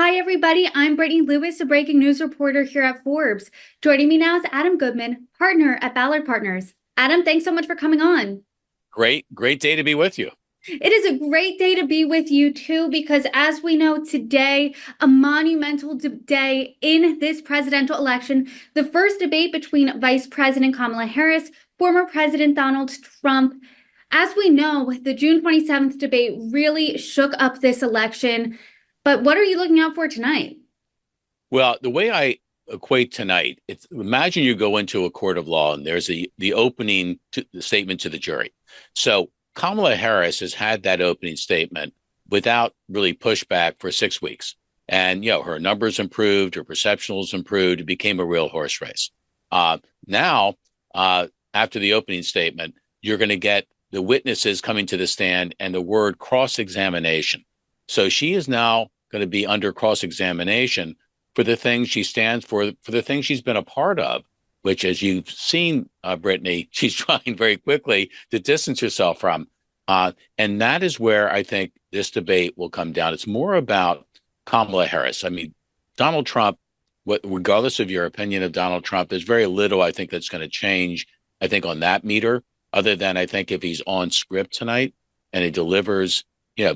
Hi, everybody. I'm Brittany Lewis, a breaking news reporter here at Forbes. Joining me now is Adam Goodman, partner at Ballard Partners. Adam, thanks so much for coming on. Great day to be with you. It is a great day to be with you, too, because as we know today, a monumental day in this presidential election, the first debate between Vice President Kamala Harris, former President Donald Trump. As we know, the June 27th debate really shook up this election. But what are you looking out for tonight? Well, the way I equate tonight, it's imagine you go into a court of law and there's the opening statement to the jury. So Kamala Harris has had that opening statement without really pushback for 6 weeks. And, her numbers improved, her perceptions improved, it became a real horse race. Now, after the opening statement, you're going to get the witnesses coming to the stand and the word cross-examination. So she is now going to be under cross-examination for the things she stands for the things she's been a part of, which, as you've seen, Brittany, she's trying very quickly to distance herself from. And that is where I think this debate will come down. It's more about Kamala Harris. I mean, Donald Trump, regardless of your opinion of Donald Trump, there's very little I think that's going to change, I think, on that meter, other than I think if he's on script tonight and he delivers,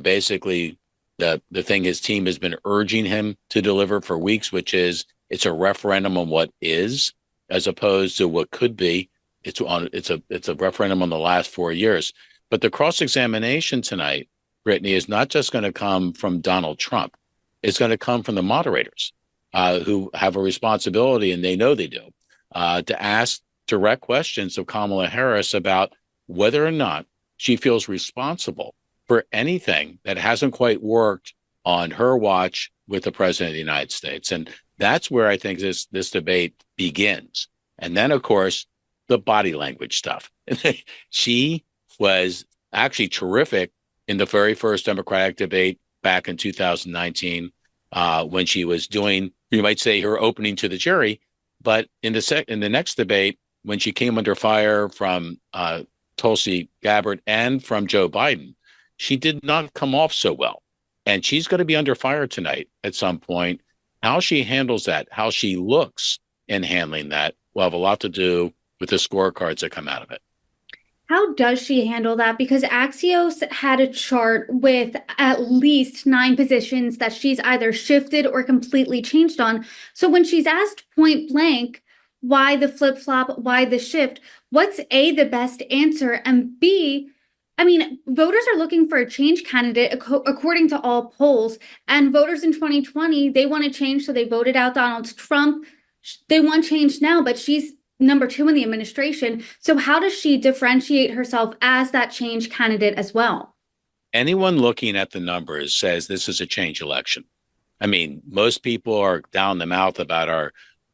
basically the thing his team has been urging him to deliver for weeks, which is it's a referendum on what is, as opposed to what could be. It's a referendum on the last 4 years. But the cross-examination tonight, Brittany, is not just going to come from Donald Trump. It's going to come from the moderators who have a responsibility, and they know they do, to ask direct questions of Kamala Harris about whether or not she feels responsible for anything that hasn't quite worked on her watch with the president of the United States. And that's where I think this debate begins. And then, of course, the body language stuff. She was actually terrific in the very first Democratic debate back in 2019 when she was doing, you might say, her opening to the jury. But in the next debate, when she came under fire from Tulsi Gabbard and from Joe Biden, she did not come off so well. And she's going to be under fire tonight at some point. How she handles that, how she looks in handling that, will have a lot to do with the scorecards that come out of it. How does she handle that? Because Axios had a chart with at least 9 positions that she's either shifted or completely changed on. So when she's asked point blank, why the flip-flop, why the shift, what's A, the best answer, and B, voters are looking for a change candidate according to all polls, and voters in 2020, they want to change, so they voted out Donald Trump. They want change now, but she's number 2 in the administration. So how does she differentiate herself as that change candidate as well? Anyone looking at the numbers says this is a change election. I mean, most people are down the mouth about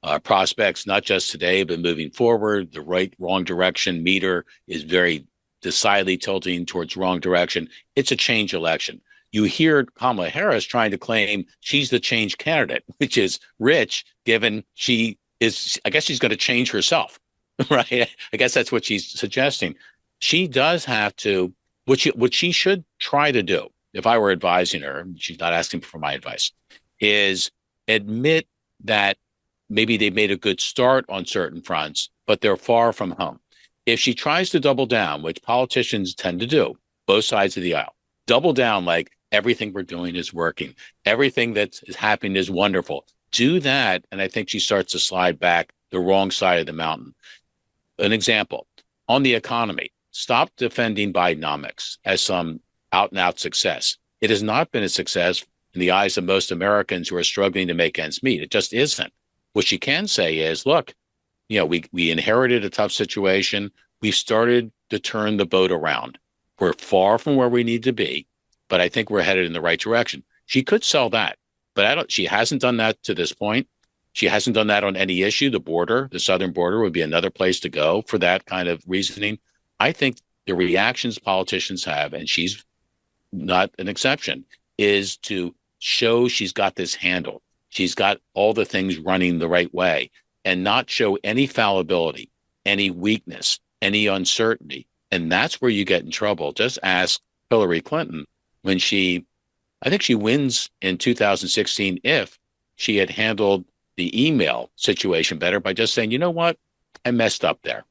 our prospects, not just today, but moving forward. The wrong direction meter is very decidedly tilting towards wrong direction. It's a change election. You hear Kamala Harris trying to claim she's the change candidate, which is rich, given she is, I guess she's going to change herself, right? I guess that's what she's suggesting. She does have to, what she should try to do, if I were advising her, she's not asking for my advice, is admit that maybe they made a good start on certain fronts, but they're far from home. If she tries to double down, which politicians tend to do, both sides of the aisle, double down like everything we're doing is working, everything that is happening is wonderful, do that, and I think she starts to slide back the wrong side of the mountain. An example, on the economy, stop defending Bidenomics as some out-and-out success. It has not been a success in the eyes of most Americans who are struggling to make ends meet. It just isn't. What she can say is, look, we inherited a tough situation. We've started to turn the boat around. We're far from where we need to be, but I think we're headed in the right direction. She could sell that, but she hasn't done that to this point. She hasn't done that on any issue. The southern border would be another place to go for that kind of reasoning. I think the reactions politicians have, and she's not an exception, is to show she's got this handled. She's got all the things running the right way and not show any fallibility, any weakness, any uncertainty. And that's where you get in trouble. Just ask Hillary Clinton when she I think she wins in 2016 if she had handled the email situation better by just saying, you know what, I messed up there.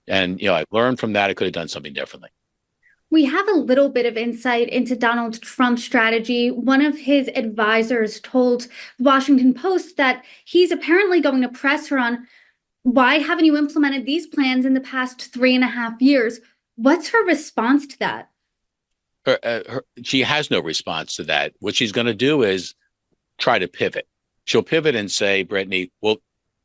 And, I learned from that. I could have done something differently. We have a little bit of insight into Donald Trump's strategy. One of his advisors told Washington Post that he's apparently going to press her on, why haven't you implemented these plans in the past 3.5 years? What's her response to that? She has no response to that. What she's going to do is try to pivot. She'll pivot and say, Brittany, well,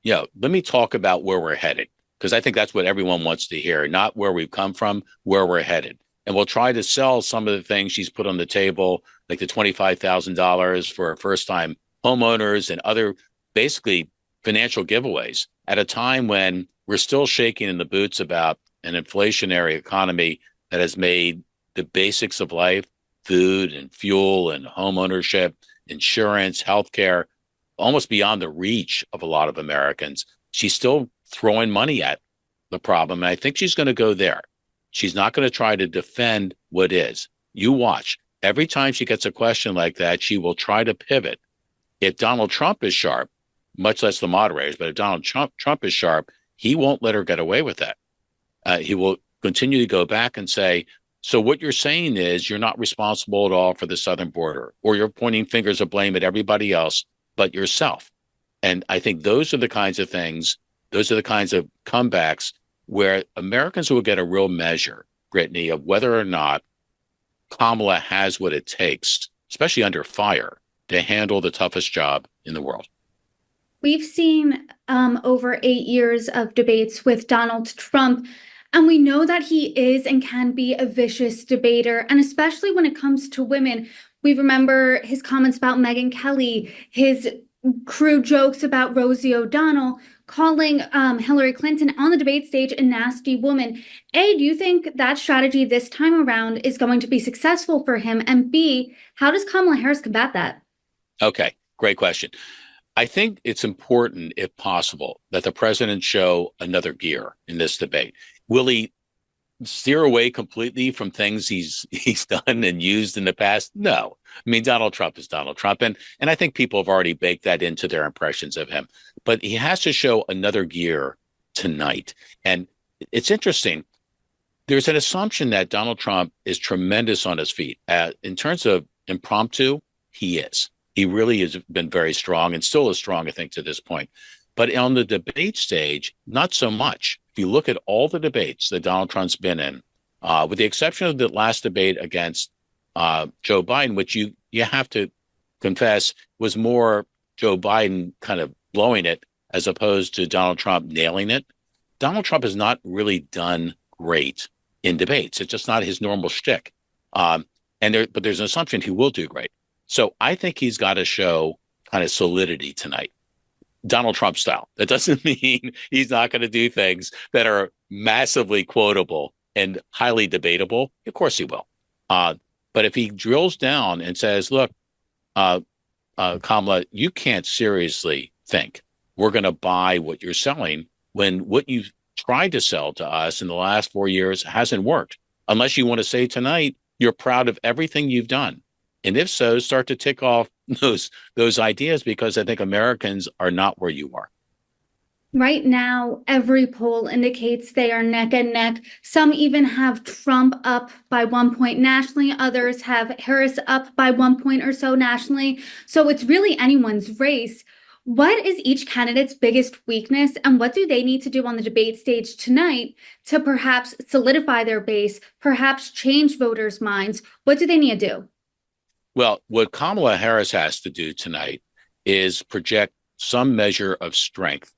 let me talk about where we're headed, because I think that's what everyone wants to hear, not where we've come from, where we're headed. And we'll try to sell some of the things she's put on the table, like the $25,000 for first-time homeowners and other basically financial giveaways at a time when we're still shaking in the boots about an inflationary economy that has made the basics of life, food and fuel and home ownership, insurance, healthcare, almost beyond the reach of a lot of Americans. She's still throwing money at the problem. And I think she's going to go there. She's not going to try to defend what is. You watch. Every time she gets a question like that, she will try to pivot. If Donald Trump is sharp, much less the moderators, but if Donald Trump is sharp, he won't let her get away with that. He will continue to go back and say, so what you're saying is you're not responsible at all for the southern border, or you're pointing fingers of blame at everybody else but yourself. And I think those are the kinds of things, those are the kinds of comebacks where Americans will get a real measure, Brittany, of whether or not Kamala has what it takes, especially under fire, to handle the toughest job in the world. We've seen over 8 years of debates with Donald Trump, and we know that he is and can be a vicious debater, and especially when it comes to women. We remember his comments about Megyn Kelly, his crude jokes about Rosie O'Donnell, calling Hillary Clinton on the debate stage a nasty woman. A, do you think that strategy this time around is going to be successful for him? And B, how does Kamala Harris combat that? Okay, great question. I think it's important, if possible, that the president show another gear in this debate. Will he steer away completely from things he's done and used in the past? No. I mean, Donald Trump is Donald Trump. And I think people have already baked that into their impressions of him. But he has to show another gear tonight. And it's interesting. There's an assumption that Donald Trump is tremendous on his feet. In terms of impromptu, he is. He really has been very strong and still is strong, I think, to this point. But on the debate stage, not so much. If you look at all the debates that Donald Trump's been in, with the exception of the last debate against Joe Biden, which you have to confess was more Joe Biden kind of blowing it as opposed to Donald Trump nailing it, Donald Trump has not really done great in debates. It's just not his normal shtick. But there's an assumption he will do great. So I think he's got to show kind of solidity tonight. Donald Trump style. That doesn't mean he's not going to do things that are massively quotable and highly debatable. Of course he will. But if he drills down and says, look, Kamala, you can't seriously think we're going to buy what you're selling when what you've tried to sell to us in the last 4 years hasn't worked. Unless you want to say tonight, you're proud of everything you've done. And if so, start to tick off those ideas, because I think Americans are not where you are. Right now, every poll indicates they are neck and neck. Some even have Trump up by 1 point nationally. Others have Harris up by 1 point or so nationally. So it's really anyone's race. What is each candidate's biggest weakness, and what do they need to do on the debate stage tonight to perhaps solidify their base, perhaps change voters' minds? What do they need to do? Well, what Kamala Harris has to do tonight is project some measure of strength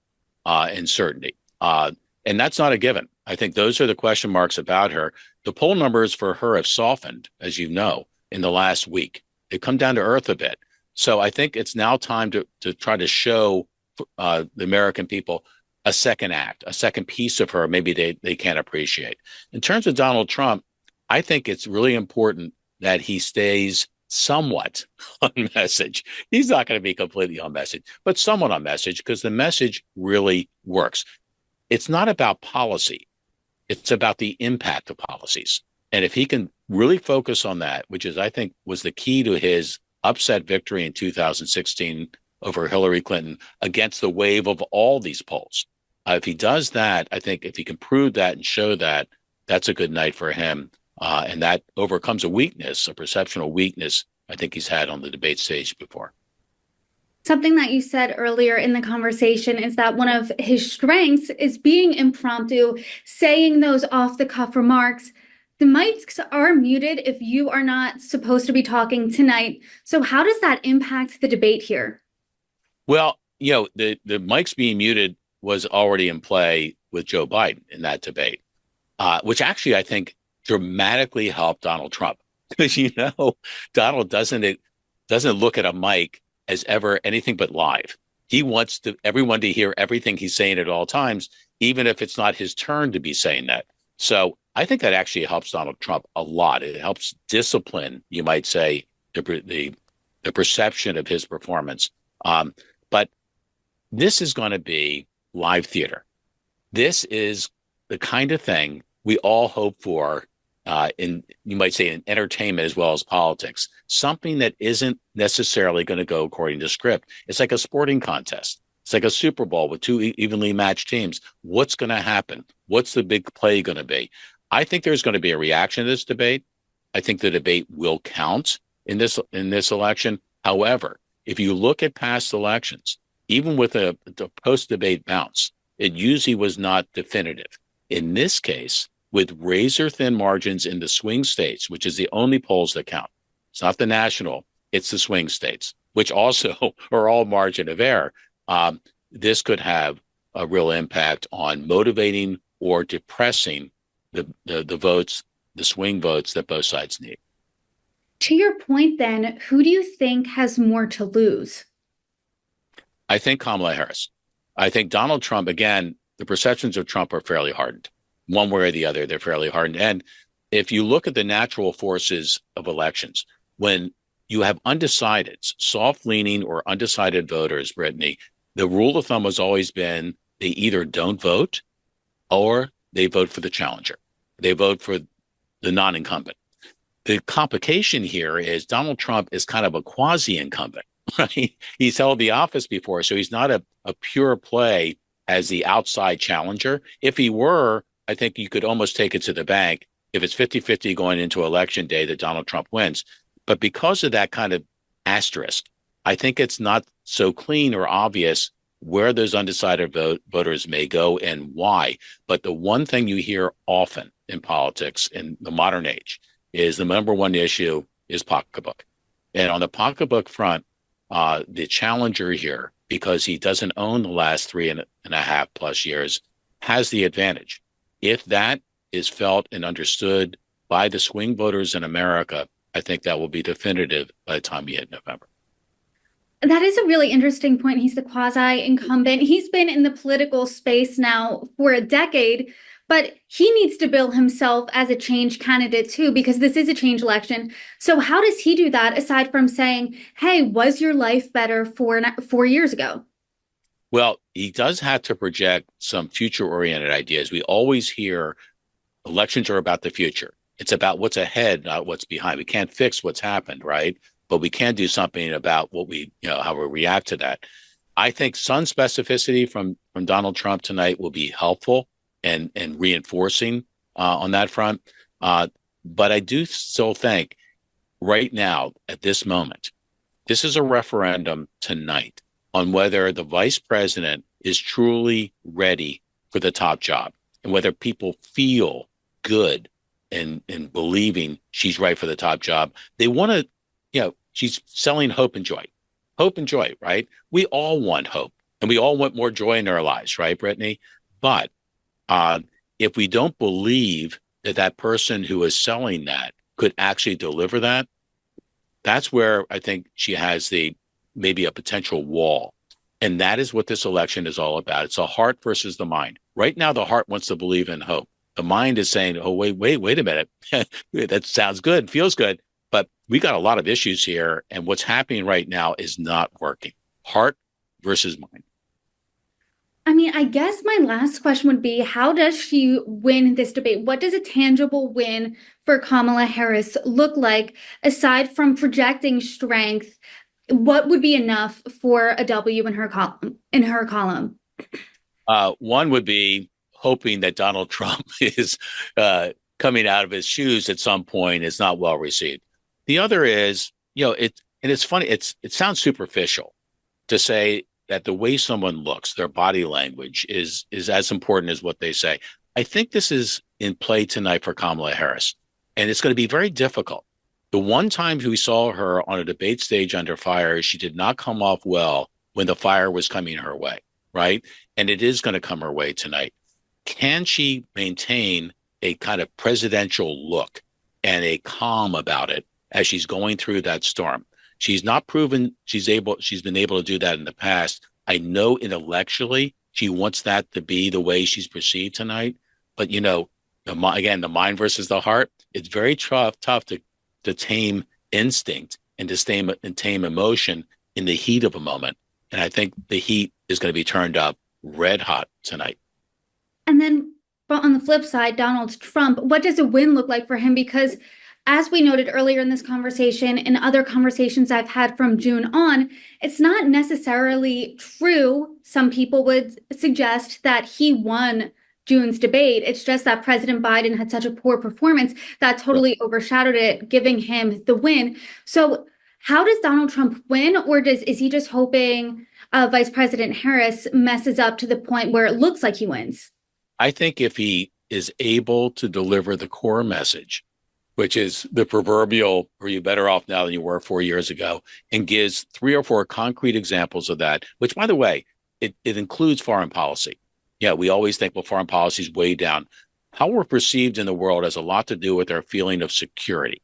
and certainty. And that's not a given. I think those are the question marks about her. The poll numbers for her have softened, as you know, in the last week. They've come down to earth a bit. So I think it's now time to try to show the American people a second act, a second piece of her maybe they can't appreciate. In terms of Donald Trump, I think it's really important that he stays somewhat on message. He's not going to be completely on message, but somewhat on message, because the message really works. It's not about policy. It's about the impact of policies. And if he can really focus on that, which is, I think, was the key to his upset victory in 2016 over Hillary Clinton against the wave of all these polls. If he does that, I think if he can prove that and show that, that's a good night for him. And that overcomes a weakness, a perceptual weakness I think he's had on the debate stage before. Something that you said earlier in the conversation is that one of his strengths is being impromptu, saying those off-the-cuff remarks. The mics are muted if you are not supposed to be talking tonight. So how does that impact the debate here? Well, the mics being muted was already in play with Joe Biden in that debate, which actually I think dramatically helped Donald Trump. Because, Donald doesn't look at a mic as ever anything but live. He wants everyone to hear everything he's saying at all times, even if it's not his turn to be saying that. So I think that actually helps Donald Trump a lot. It helps discipline, you might say, the perception of his performance. But this is going to be live theater. This is the kind of thing we all hope for in, you might say, in entertainment as well as politics, something that isn't necessarily going to go according to script. It's like a sporting contest. It's like a Super Bowl with two evenly matched teams. What's going to happen? What's the big play going to be? I think there's going to be a reaction to this debate. I think the debate will count in this election. However, if you look at past elections, even with the post-debate bounce, it usually was not definitive. In this case, with razor-thin margins in the swing states, which is the only polls that count. It's not the national, it's the swing states, which also are all margin of error. This could have a real impact on motivating or depressing the votes, the swing votes that both sides need. To your point, then, who do you think has more to lose? I think Kamala Harris. I think Donald Trump, again, the perceptions of Trump are fairly hardened. One way or the other, they're fairly hardened. And if you look at the natural forces of elections, when you have undecideds, soft-leaning or undecided voters, Brittany, the rule of thumb has always been they either don't vote or they vote for the challenger. They vote for the non-incumbent. The complication here is Donald Trump is kind of a quasi-incumbent, right? He's held the office before, so he's not a pure play as the outside challenger. If he were, I think you could almost take it to the bank if it's 50-50 going into election day that Donald Trump wins. But because of that kind of asterisk, I think it's not so clean or obvious where those undecided voters may go and why. But the one thing you hear often in politics in the modern age is the number one issue is pocketbook. And on the pocketbook front, the challenger here, because he doesn't own the last 3.5+ years, has the advantage. If that is felt and understood by the swing voters in America, I think that will be definitive by the time we hit November. That is a really interesting point. He's the quasi-incumbent. He's been in the political space now for a decade, but he needs to bill himself as a change candidate too, because this is a change election. So how does he do that aside from saying, hey, was your life better 4 years ago? Well, he does have to project some future-oriented ideas. We always hear elections are about the future. It's about what's ahead, not what's behind. We can't fix what's happened, right? But we can do something about what how we react to that. I think some specificity from Donald Trump tonight will be helpful and reinforcing on that front. But I do still think right now, at this moment, this is a referendum tonight on whether the vice president is truly ready for the top job and whether people feel good in believing she's right for the top job. They want to, she's selling hope and joy, right? We all want hope and we all want more joy in our lives, right, Brittany? But if we don't believe that person who is selling that could actually deliver that, that's where I think she has maybe a potential wall. And that is what this election is all about. It's a heart versus the mind. Right now, the heart wants to believe in hope. The mind is saying, oh, wait a minute. That sounds good, feels good. But we got a lot of issues here. And what's happening right now is not working. Heart versus mind. I mean, I guess my last question would be, how does she win this debate? What does a tangible win for Kamala Harris look like aside from projecting strength? What would be enough for a W in her column? One would be hoping that Donald Trump is coming out of his shoes at some point is not well received. The other is, it's funny. It sounds superficial to say that the way someone looks, their body language is as important as what they say. I think this is in play tonight for Kamala Harris, and it's going to be very difficult. The one time we saw her on a debate stage under fire, she did not come off well when the fire was coming her way, right? And it is going to come her way tonight. Can she maintain a kind of presidential look and a calm about it as she's going through that storm? She's not proven she's been able to do that in the past. I know intellectually she wants that to be the way she's perceived tonight. But, again, the mind versus the heart, it's very tough to tame instinct and to tame emotion in the heat of a moment. And I think the heat is going to be turned up red hot tonight. And then on the flip side, Donald Trump, what does a win look like for him? Because as we noted earlier in this conversation and other conversations I've had from June on, it's not necessarily true. Some people would suggest that he won June's debate. It's just that President Biden had such a poor performance that totally overshadowed it, giving him the win. So how does Donald Trump win? Or is he just hoping Vice President Harris messes up to the point where it looks like he wins? I think if he is able to deliver the core message, which is the proverbial, are you better off now than you were 4 years ago, and gives 3 or 4 concrete examples of that, which, by the way, it includes foreign policy. Yeah, we always think, well, foreign policy is way down. How we're perceived in the world has a lot to do with our feeling of security.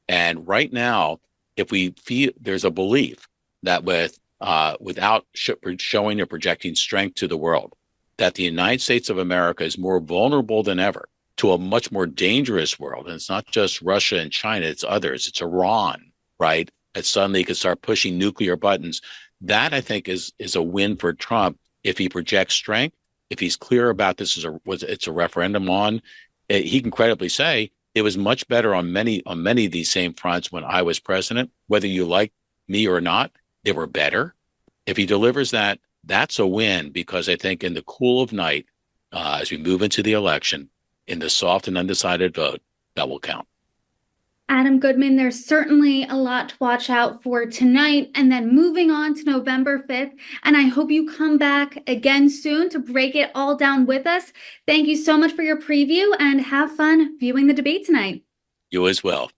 And right now, if we feel there's a belief that without showing or projecting strength to the world, that the United States of America is more vulnerable than ever to a much more dangerous world. And it's not just Russia and China, it's others. It's Iran, right? That suddenly could start pushing nuclear buttons. That, I think, is a win for Trump if he projects strength, if he's clear about this it's a referendum on. He can credibly say it was much better on many of these same fronts when I was president. Whether you like me or not, they were better. If he delivers that, that's a win, because I think in the cool of night, as we move into the election, in the soft and undecided vote, that will count. Adam Goodman, there's certainly a lot to watch out for tonight, and then moving on to November 5th. And I hope you come back again soon to break it all down with us. Thank you so much for your preview, and have fun viewing the debate tonight. You as well.